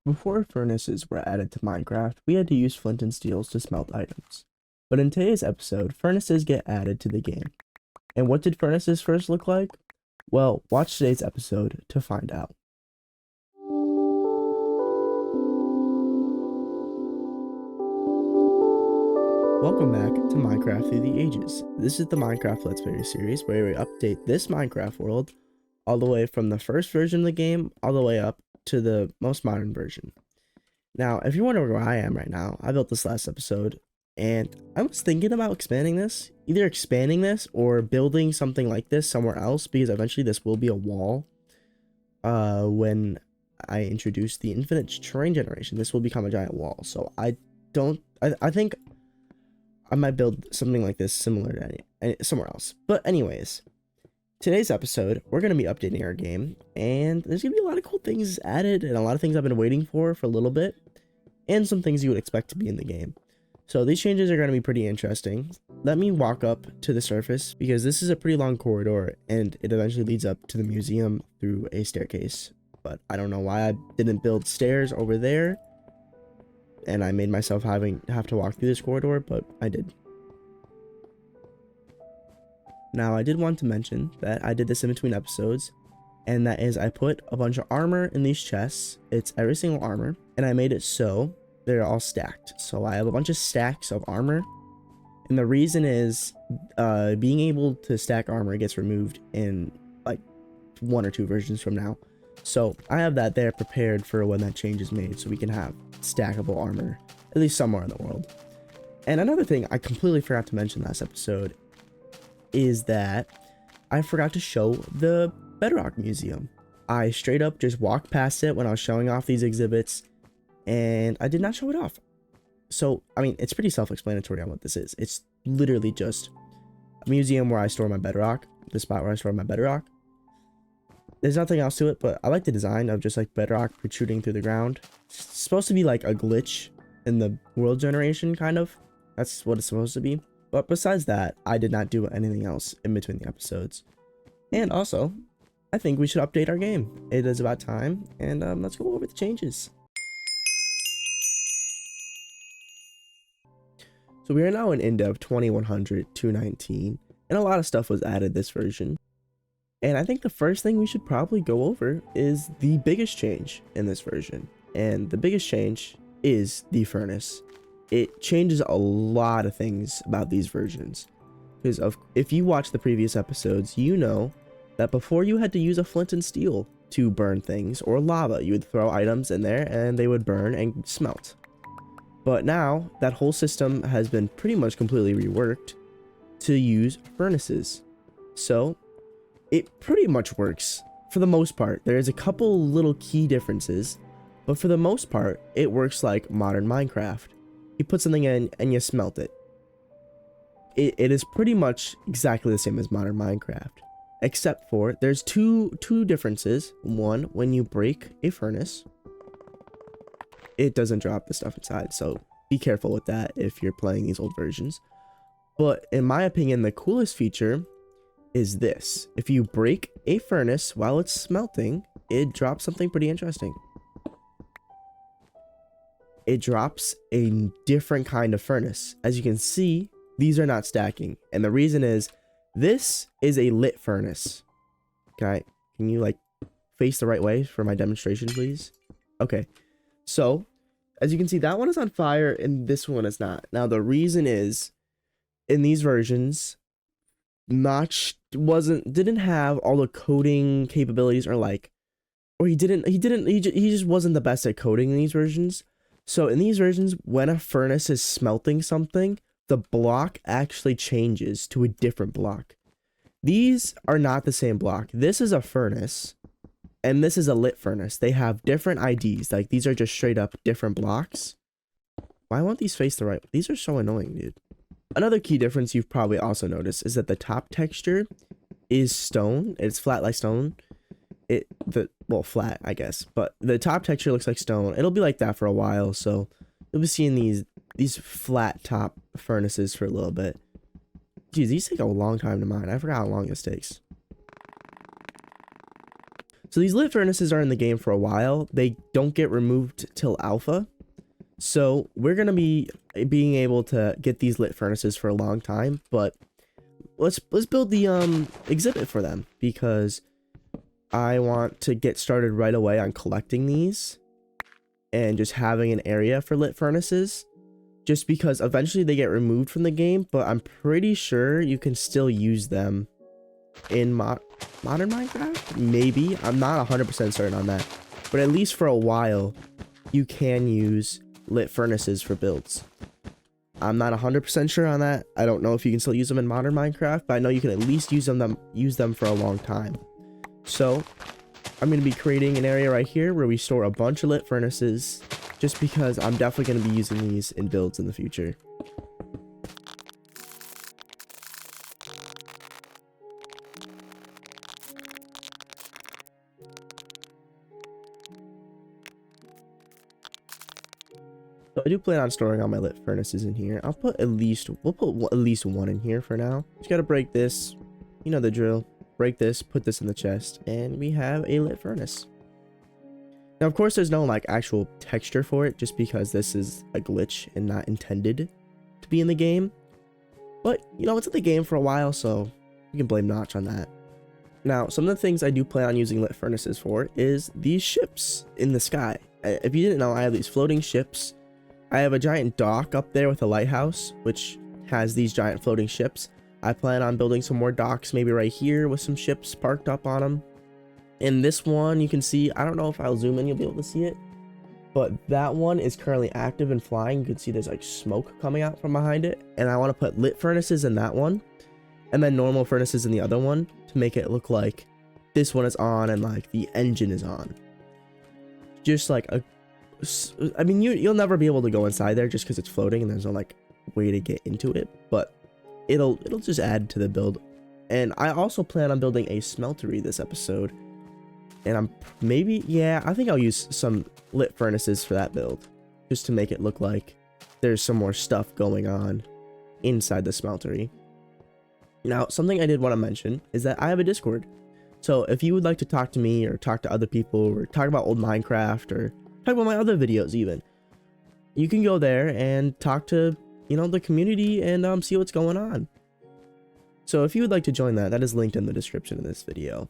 Before furnaces were added to Minecraft, we had to use flint and steels to smelt items. But in today's episode, furnaces get added to the game. And what did furnaces first look like? Well, watch today's episode to find out. Welcome back to Minecraft Through the Ages. This is the Minecraft Let's Play series where we update this Minecraft world all the way from the first version of the game all the way up to the most modern version. Now, if you're wondering where I am right now, I built this last episode and I was thinking about expanding this, either expanding this or building something like this somewhere else, because eventually this will be a wall. When I introduce the infinite terrain generation, this will become a giant wall. So I think I might build something like this similar to somewhere else. But anyways, today's episode, we're going to be updating our game, and there's going to be a lot of cool things added and a lot of things I've been waiting for a little bit, and some things you would expect to be in the game. So these changes are going to be pretty interesting. Let me walk up to the surface, because this is a pretty long corridor and it eventually leads up to the museum through a staircase. But I don't know why I didn't build stairs over there, and I made myself have to walk through this corridor, but I did. Now, I did want to mention that I did this in between episodes, and that is I put a bunch of armor in these chests. It's every single armor, and I made it so they're all stacked. So I have a bunch of stacks of armor, and the reason is being able to stack armor gets removed in like 1 or 2 versions from now. So I have that there prepared for when that change is made, so we can have stackable armor, at least somewhere in the world. And another thing I completely forgot to mention last episode is that I forgot to show the Bedrock Museum. I straight up just walked past it when I was showing off these exhibits, and I did not show it off. So, I mean, it's pretty self-explanatory on what this is. It's literally just a museum where I store my bedrock, the spot where I store my bedrock. There's nothing else to it, but I like the design of just like bedrock protruding through the ground. It's supposed to be like a glitch in the world generation, kind of. That's what it's supposed to be. But besides that, I did not do anything else in between the episodes. And also, I think we should update our game. It is about time, and let's go over the changes. So we are now in Indev 2100-219, and a lot of stuff was added this version. And I think the first thing we should probably go over is the biggest change in this version. And the biggest change is the furnace. It changes a lot of things about these versions. Because if you watch the previous episodes, you know that before you had to use a flint and steel to burn things, or lava. You would throw items in there and they would burn and smelt. But now that whole system has been pretty much completely reworked to use furnaces. So it pretty much works for the most part. There's a couple little key differences, but for the most part, it works like modern Minecraft. You put something in and you smelt it. It is pretty much exactly the same as modern Minecraft, except for there's two differences. One, when you break a furnace, it doesn't drop the stuff inside, so be careful with that if you're playing these old versions. But in my opinion, the coolest feature is this. If you break a furnace while it's smelting, it drops something pretty interesting. It drops a different kind of furnace. As you can see, these are not stacking, and the reason is this is a lit furnace. Okay, can you like face the right way for my demonstration, please? Okay, so as you can see, that one is on fire and this one is not. Now the reason is, in these versions, Notch didn't have all the coding capabilities, he just wasn't the best at coding in these versions. So in these versions, when a furnace is smelting something, the block actually changes to a different block. These are not the same block. This is a furnace and this is a lit furnace. They have different IDs. Like, these are just straight up different blocks. Why won't these face the right? These are so annoying, dude. Another key difference you've probably also noticed is that the top texture is stone. It's flat like stone. Well, flat, I guess, but the top texture looks like stone. It'll be like that for a while, so you'll be seeing these flat top furnaces for a little bit. Geez, these take a long time to mine. I forgot how long this takes. So these lit furnaces are in the game for a while. They don't get removed till alpha. So we're going to be being able to get these lit furnaces for a long time, but let's build the exhibit for them, because I want to get started right away on collecting these and just having an area for lit furnaces, just because eventually they get removed from the game, but I'm pretty sure you can still use them in modern Minecraft. Maybe, I'm not 100% certain on that, but at least for a while you can use lit furnaces for builds. I'm not 100% sure on that. I don't know if you can still use them in modern Minecraft, but I know you can at least use them for a long time. So I'm going to be creating an area right here where we store a bunch of lit furnaces, just because I'm definitely going to be using these in builds in the future. So I do plan on storing all my lit furnaces in here. We'll put at least one in here for now. Just gotta break this, you know the drill. Break this, put this in the chest, and we have a lit furnace. Now, of course, there's no like actual texture for it, just because this is a glitch and not intended to be in the game. But you know, it's in the game for a while, so you can blame Notch on that. Now, some of the things I do plan on using lit furnaces for is these ships in the sky. If you didn't know, I have these floating ships. I have a giant dock up there with a lighthouse, which has these giant floating ships. I plan on building some more docks, maybe right here with some ships parked up on them. In this one, you can see, I don't know if I'll zoom in, you'll be able to see it, but that one is currently active and flying. You can see there's like smoke coming out from behind it, and I want to put lit furnaces in that one, and then normal furnaces in the other one to make it look like this one is on and like the engine is on. Just like a, I mean, you'll never be able to go inside there just because it's floating and there's no like way to get into it, but it'll just add to the build. And I also plan on building a smeltery this episode, and I think I'll use some lit furnaces for that build, just to make it look like there's some more stuff going on inside the smeltery. Now, something I did want to mention is that I have a Discord. So if you would like to talk to me or talk to other people or talk about old Minecraft or talk about my other videos even, you can go there and talk to, you know, the community and see what's going on. So if you would like to join that is linked in the description of this video.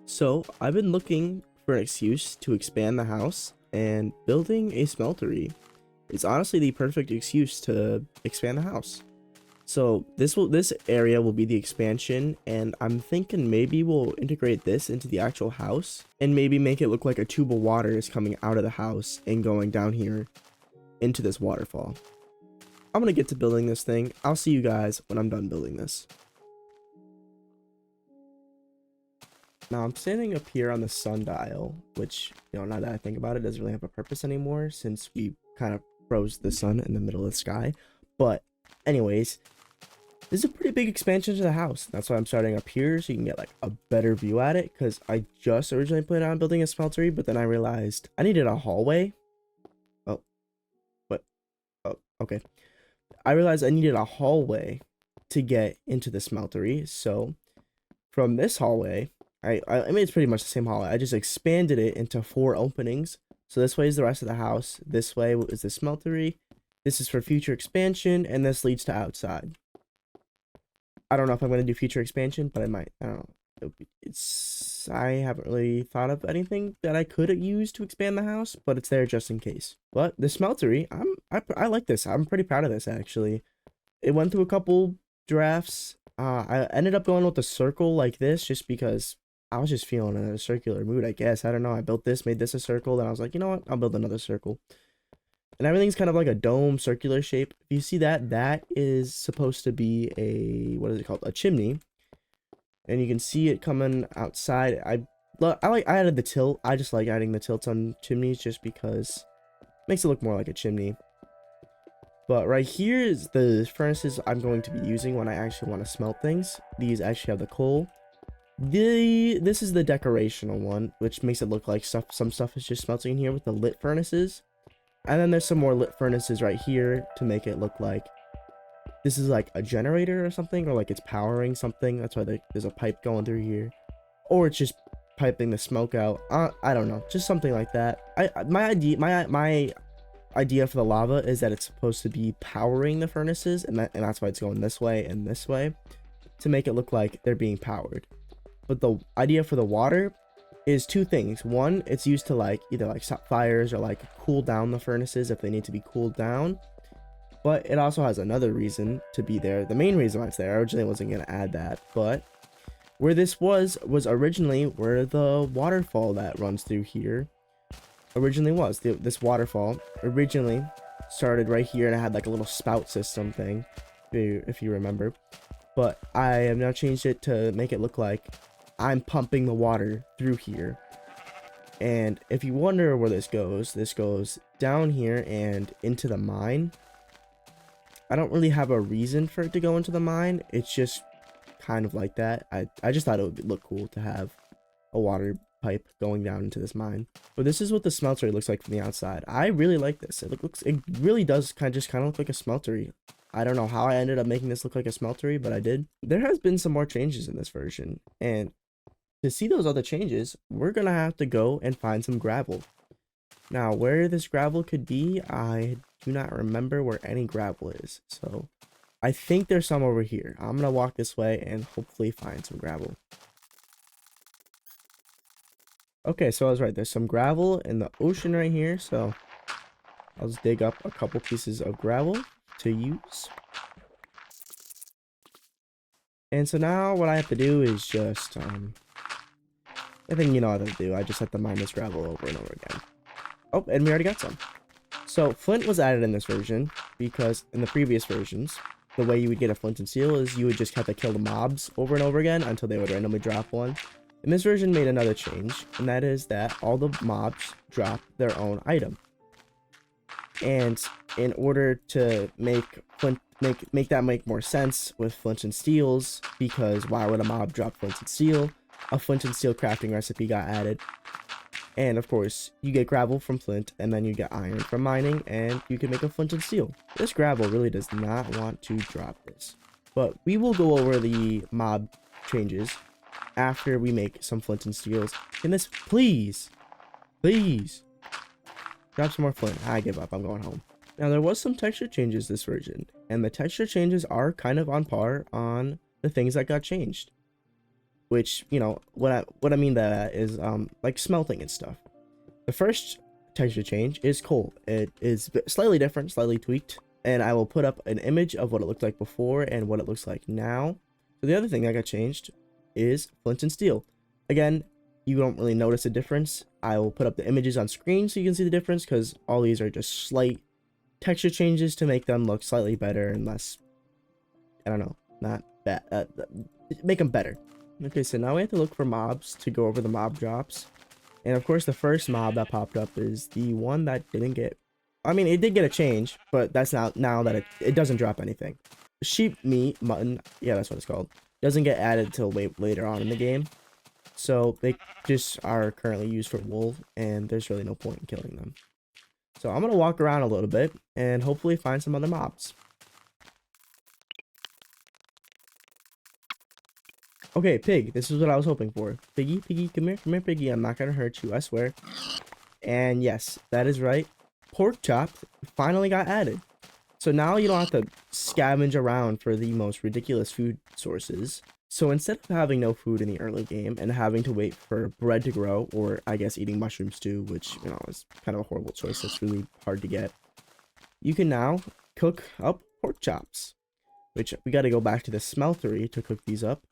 So I've been looking for an excuse to expand the house, and building a smeltery is honestly the perfect excuse to expand the house. So this area will be the expansion, and I'm thinking maybe we'll integrate this into the actual house and maybe make it look like a tube of water is coming out of the house and going down here into this waterfall. I'm gonna get to building this thing. I'll see you guys when I'm done building this. Now I'm standing up here on the sundial, which, you know, now that I think about it, doesn't really have a purpose anymore since we kind of froze the sun in the middle of the sky. But anyways, this is a pretty big expansion to the house. That's why I'm starting up here, so you can get like a better view at it, because I just originally planned on building a smeltery, but then I realized I needed a hallway. Oh, what? Oh, okay. I realized I needed a hallway to get into the smeltery, so from this hallway, I mean, it's pretty much the same hallway. I just expanded it into 4 openings. So this way is the rest of the house. This way is the smeltery. This is for future expansion, and this leads to outside. I don't know if I'm going to do future expansion, but I might. I don't know. I haven't really thought of anything that I could use to expand the house, but it's there just in case. But the smeltery, I like this. I'm pretty proud of this, actually. It went through a couple drafts. I ended up going with a circle like this just because I was just feeling in a circular mood, I guess. I don't know. I built this, made this a circle, then I was like, you know what? I'll build another circle. And everything's kind of like a dome circular shape. If you see that, that is supposed to be a, what is it called? A chimney. And you can see it coming outside. I added the tilt. I just like adding the tilts on chimneys just because it makes it look more like a chimney. But right here is the furnaces I'm going to be using when I actually want to smelt things. These actually have the coal. This is the decorational one, which makes it look like some stuff is just smelting in here with the lit furnaces. And then there's some more lit furnaces right here to make it look like this is like a generator or something, or like it's powering something. That's why there's a pipe going through here. or it's just piping the smoke out. I don't know, just something like that. My idea for the lava is that it's supposed to be powering the furnaces, and that's why it's going this way and this way, to make it look like they're being powered. But the idea for the water is two things. One, it's used to like either like stop fires or like cool down the furnaces if they need to be cooled down. But it also has another reason to be there. The main reason why it's there, I originally wasn't going to add that, but where this was originally where the waterfall that runs through here originally was. This waterfall originally started right here, and it had like a little spout system thing, if you remember. But I have now changed it to make it look like I'm pumping the water through here. And if you wonder where this goes down here and into the mine. I don't really have a reason for it to go into the mine. It's just kind of like that. I just thought it would look cool to have a water pipe going down into this mine. But this is what the smeltery looks like from the outside. I really like this. It really does kind of look like a smeltery. I don't know how I ended up making this look like a smeltery, but I did. There has been some more changes in this version, and to see those other changes, we're gonna have to go and find some gravel. Now, where this gravel could be, I do not remember where any gravel is. So, I think there's some over here. I'm going to walk this way and hopefully find some gravel. Okay, so I was right. There's some gravel in the ocean right here. So, I'll just dig up a couple pieces of gravel to use. And so now what I have to do is just, I think you know what to do. I just have to mine this gravel over and over again. Oh, and we already got some. So flint was added in this version because in the previous versions, the way you would get a flint and steel is you would just have to kill the mobs over and over again until they would randomly drop one. And this version made another change, and that is that all the mobs drop their own item. And in order to make flint that make more sense with flint and steels, because why would a mob drop flint and steel? A flint and steel crafting recipe got added. And of course, you get gravel from flint, and then you get iron from mining, and you can make a flint and steel. This gravel really does not want to drop this. But we will go over the mob changes after we make some flint and steels. Can this please drop some more flint? I give up, I'm going home. Now there was some texture changes this version, and the texture changes are kind of on par on the things that got changed. Which, you know, what I mean by that is like smelting and stuff. The first texture change is coal. It is slightly different, slightly tweaked, and I will put up an image of what it looked like before and what it looks like now. So the other thing that got changed is flint and steel. Again, you don't really notice a difference. I will put up the images on screen so you can see the difference, because all these are just slight texture changes to make them look slightly better and less, I don't know, not bad, make them better. Okay, so now we have to look for mobs to go over the mob drops. And of course, the first mob that popped up is the one that didn't get... I mean, it did get a change, but that's now that it doesn't drop anything. Sheep meat, mutton, yeah, that's what it's called, doesn't get added till way later on in the game. So they just are currently used for wool, and there's really no point in killing them. So I'm going to walk around a little bit and hopefully find some other mobs. Okay, pig, this is what I was hoping for. Piggy, come here, piggy. I'm not gonna hurt you, I swear. And yes, that is right. Pork chop finally got added. So now you don't have to scavenge around for the most ridiculous food sources. So instead of having no food in the early game and having to wait for bread to grow, or I guess eating mushroom stew, which, you know, is kind of a horrible choice. It's really hard to get. You can now cook up pork chops, which we got to go back to the smeltery to cook these up.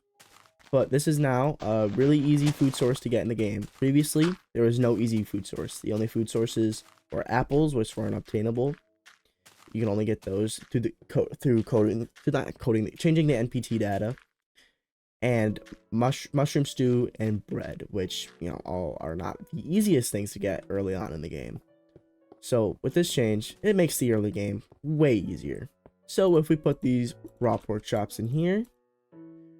But this is now a really easy food source to get in the game. Previously, there was no easy food source. The only food sources were apples, which were unobtainable. You can only get those through changing the NPT data, and mushroom stew and bread, which, you know, all are not the easiest things to get early on in the game. So with this change, it makes the early game way easier. So if we put these raw pork chops in here,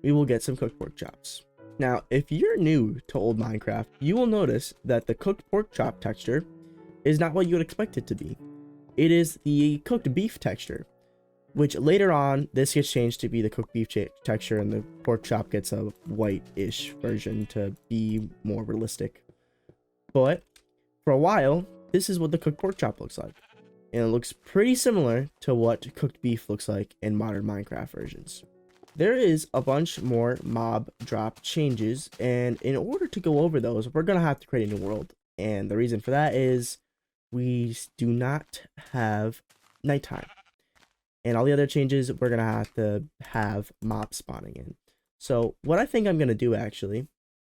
we will get some cooked pork chops. Now, if you're new to old Minecraft, you will notice that the cooked pork chop texture is not what you would expect it to be. It is the cooked beef texture. which later on, this gets changed to be the cooked beef texture, and the pork chop gets a white-ish version to be more realistic. But for a while, this is what the cooked pork chop looks like. And it looks pretty similar to what cooked beef looks like in modern Minecraft versions. There is a bunch more mob drop changes, and in order to go over those, we're going to have to create a new world. And the reason for that is we do not have nighttime. And all the other changes, we're going to have mobs spawning in. So what I think I'm going to do actually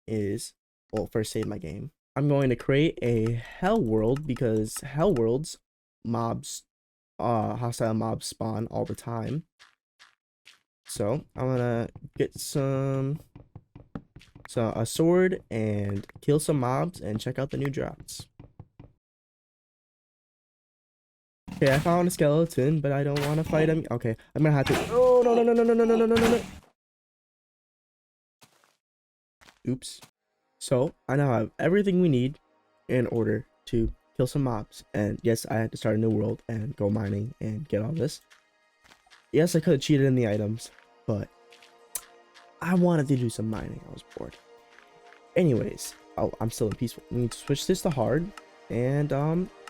is, well, first save my game. I'm going to create a hell world because hell worlds, mobs, hostile mobs spawn all the time. So I'm going to get a sword and kill some mobs and check out the new drops. Okay, I found a skeleton, but I don't want to fight him. Okay, I'm gonna have to. Oh no no no no no no no no no no! Oops. So I now have everything we need in order to kill some mobs. And yes, I had to start a new world and go mining and get all this. Yes, I could have cheated in the items, but I wanted to do some mining. I was bored. Anyways, oh, I'm still in peaceful. We need to switch this to hard and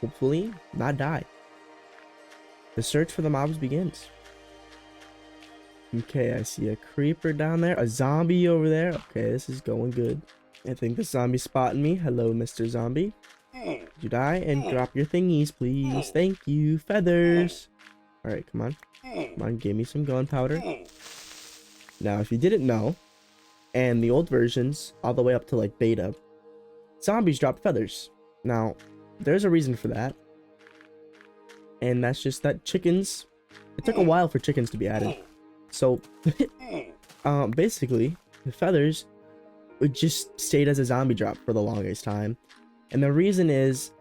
hopefully not die. The search for the mobs begins. Okay, I see a creeper down there, a zombie over there. Okay, this is going good. I think the zombie's spotting me. Hello, Mr. Zombie. You die and drop your thingies, please. Thank you. Feathers. Alright, come on. Come on, give me some gunpowder. Now, if you didn't know, and the old versions, all the way up to like beta, zombies drop feathers. Now, there's a reason for that. And that's just that chickens, it took a while for chickens to be added. So, basically, the feathers would just stayed as a zombie drop for the longest time. And the reason is,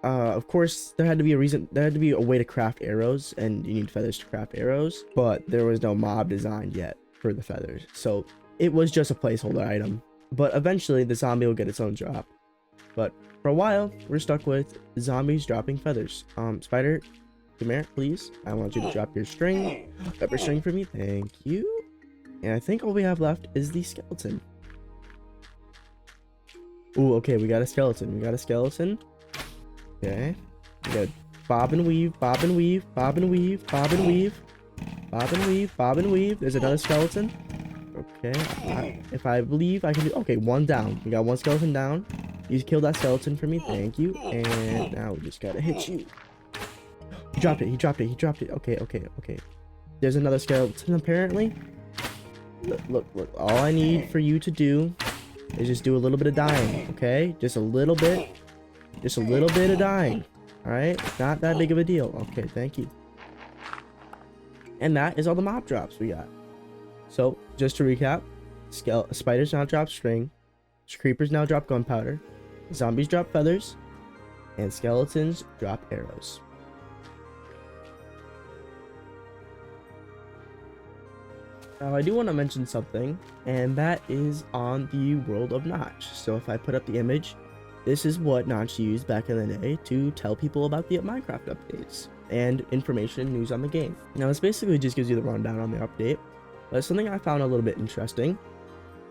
of course, there had to be a way to craft arrows, and you need feathers to craft arrows. But there was no mob designed yet for the feathers. So, it was just a placeholder item. But eventually, the zombie will get its own drop. But for a while, we're stuck with zombies dropping feathers. Spider, come here, please. I want you to drop your string. Drop your string for me. Thank you. And I think all we have left is the skeleton. Ooh, okay, we got a skeleton. Okay. We got bob and weave, bob and weave, bob and weave, bob and weave, bob and weave, bob and weave. There's another skeleton. Okay. If I believe I can do. Okay, one down. We got one skeleton down. You killed that skeleton for me. Thank you. And now we just gotta hit you. He dropped it. Okay. There's another skeleton apparently. Look. All I need for you to do is just do a little bit of dying. Okay? Just a little bit of dying. Alright? Not that big of a deal. Okay, thank you. And that is all the mob drops we got. So, just to recap, spiders now drop string, creepers now drop gunpowder, zombies drop feathers, and skeletons drop arrows. Now I do want to mention something, and that is on the world of Notch. So if I put up the image, this is what Notch used back in the day to tell people about the Minecraft updates and information and news on the game. Now this basically just gives you the rundown on the update, but something I found a little bit interesting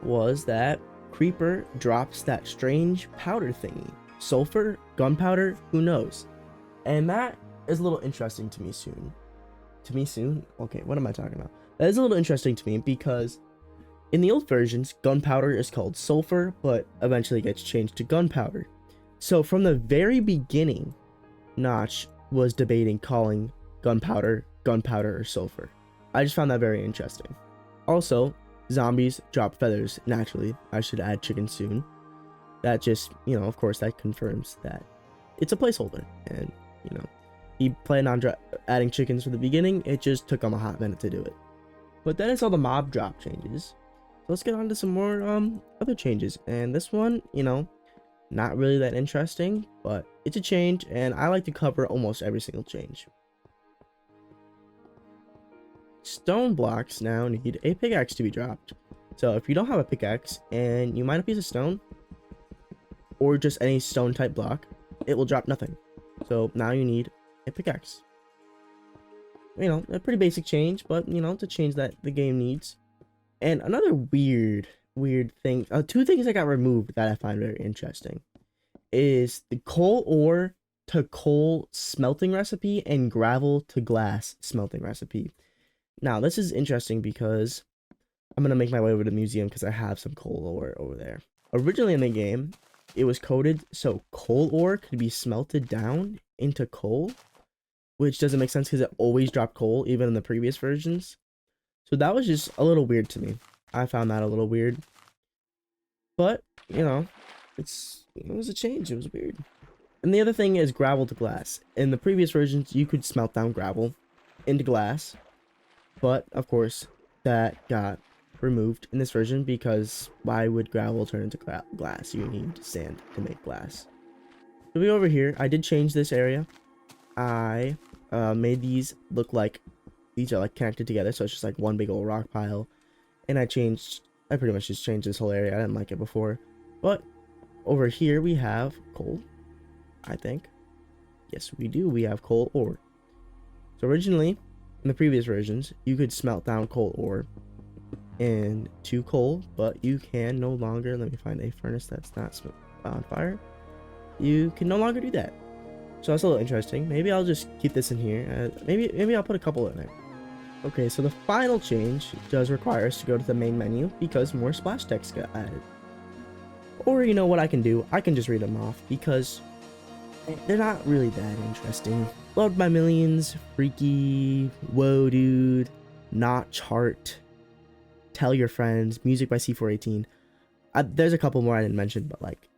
was that Creeper drops that strange powder thingy. Sulfur, gunpowder, who knows? And that is a little interesting to me soon. Okay, what am I talking about? That is a little interesting to me because in the old versions, gunpowder is called sulfur, but eventually gets changed to gunpowder. So from the very beginning, Notch was debating calling gunpowder or sulfur. I just found that very interesting. Also, zombies drop feathers naturally. I should add chicken soon. That just, of course, that confirms that it's a placeholder. And, he planned on adding chickens from the beginning. It just took him a hot minute to do it. But that is all the mob drop changes. So let's get on to some more other changes. And this one, not really that interesting, but it's a change, and I like to cover almost every single change. Stone blocks now need a pickaxe to be dropped. So if you don't have a pickaxe and you mine a piece of stone, or just any stone type block, it will drop nothing. So now you need a pickaxe. you know, a pretty basic change, but you know, it's a change that the game needs. And another weird thing, two things that got removed that I find very interesting is the coal ore to coal smelting recipe and gravel to glass smelting recipe. Now, this is interesting because I'm going to make my way over to the museum because I have some coal ore over there. Originally in the game, it was coded so coal ore could be smelted down into coal, which doesn't make sense because it always dropped coal, even in the previous versions. So that was just a little weird to me. I found that a little weird. But, you know, it was a change. It was weird. And the other thing is gravel to glass. In the previous versions, you could smelt down gravel into glass. But, of course, that got removed in this version because why would gravel turn into glass? You need sand to make glass. So we over here, I did change this area. I made these look like these are like connected together, so it's just like one big old rock pile. And I pretty much just changed this whole area. I didn't like it before. But over here we have coal, I think. Yes, we do. We have coal ore. So originally, in the previous versions, you could smelt down coal ore into coal, but you can no longer, let me find a furnace that's not on fire. You can no longer do that. So that's a little interesting. Maybe I'll just keep this in here. Maybe I'll put a couple in there. Okay, so the final change does require us to go to the main menu because more splash text got added. Or you know what I can do? I can just read them off because they're not really that interesting. Loved by millions, freaky, whoa dude, not chart, tell your friends, music by C418. There's a couple more I didn't mention, but like,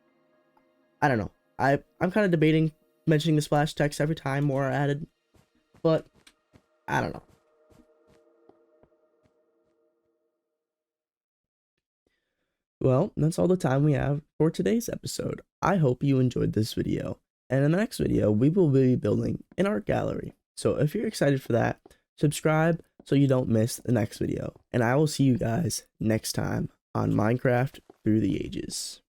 I don't know. I'm kind of debating mentioning the splash text every time more are added, but I don't know. Well, that's all the time we have for today's episode. I hope you enjoyed this video. And in the next video, we will be building an art gallery. So if you're excited for that, subscribe so you don't miss the next video. And I will see you guys next time on Minecraft Through the Ages.